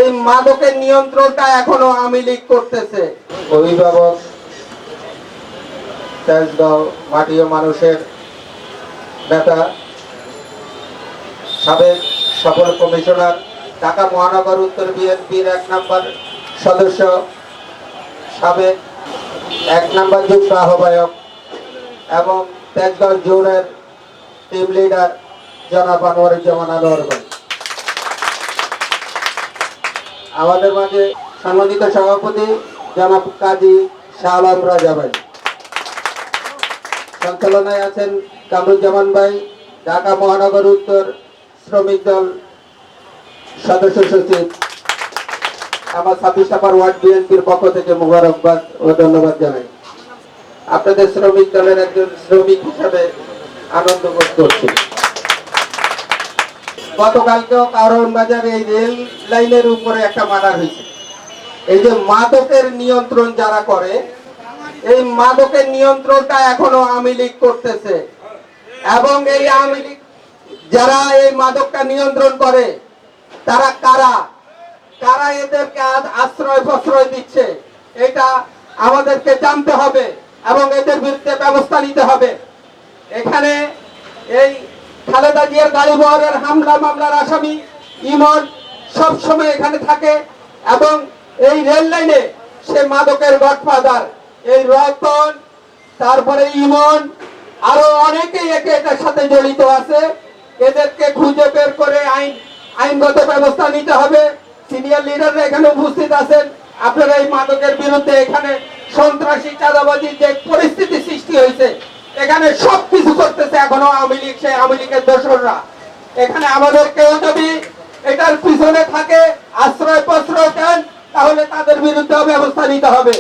এই মাদকের নিয়ন্ত্রণটা এখনো আওয়ামী লীগ করতেছে। অভিভাবক, তেজগাঁও মাটি ও মানুষের নেতা, সাবেক সফল কমিশনার, ঢাকা মহানগর উত্তর বিএনপির 1 নম্বর সদস্য, সাবেক 1 নম্বর যুগ্ম আহ্বায়ক এবং তেজগাঁও জোনের টিম লিডার জনাব আনোয়ারুজ্জামান আনোয়ার ভাই। আমাদের মাঝে সম্মানিত সভাপতি জনাব কাজী শাহ আলম রাজা ভাই। সঞ্চালনায় আছেন কামরুজ্জামান ভাই, ঢাকা মহানগর উত্তর শ্রমিক দল সদস্য সচিব। আমার 26 নম্বর ওয়ার্ড বিএনপির পক্ষ থেকে মোবারকবাদ ও ধন্যবাদ জানাই। আপনাদের শ্রমিক দলের একজন শ্রমিক হিসাবে আনন্দ বোধ করছি। গতকালকেও কারণ বাজার এই রেল লাইনের উপরে একটা মার্ডার হয়েছে। এই যে মাদকের নিয়ন্ত্রণ যারা করে, এই মাদকের নিয়ন্ত্রণটা এখনো আওয়ামী লীগ করতেছে। এবং এই আওয়ামী লীগ যারা এই মাদকটা নিয়ন্ত্রণ করে তারা কারা কারা এদেরকে আশ্রয় প্রশ্রয় দিচ্ছে, এটা আমাদেরকে জানতে হবে এবং এদের বিরুদ্ধে ব্যবস্থা নিতে হবে। এখানে এই খালেদা জিয়ার গাড়ি বহরের হামলা মামলার আসামি ইমন সব সময় এখানে থাকে এবং এই রেল লাইনে সে মাদকের গডফাদার। এই রতন, তারপরে ইমন, আরো অনেকেই এটার সাথে জড়িত আছে। এদেরকে খুঁজে বের করে আইনগত ব্যবস্থা নিতে হবে। সিনিয়র লিডাররা এখানে উপস্থিত আছেন। আপনারা এই মাদকের বিরুদ্ধে এখানে সন্ত্রাসী চাঁদাবাজির যে পরিস্থিতি সৃষ্টি হয়েছে, এখানে সবকিছু করতেছে এখনো আওয়ামী লীগ, সেই আওয়ামী লীগের দোসররা। এখানে আমাদের কেউ যদি এটার পিছনে থাকে, আশ্রয় প্রশ্রয় দেন, তাহলে তাদের বিরুদ্ধে ব্যবস্থা নিতে হবে।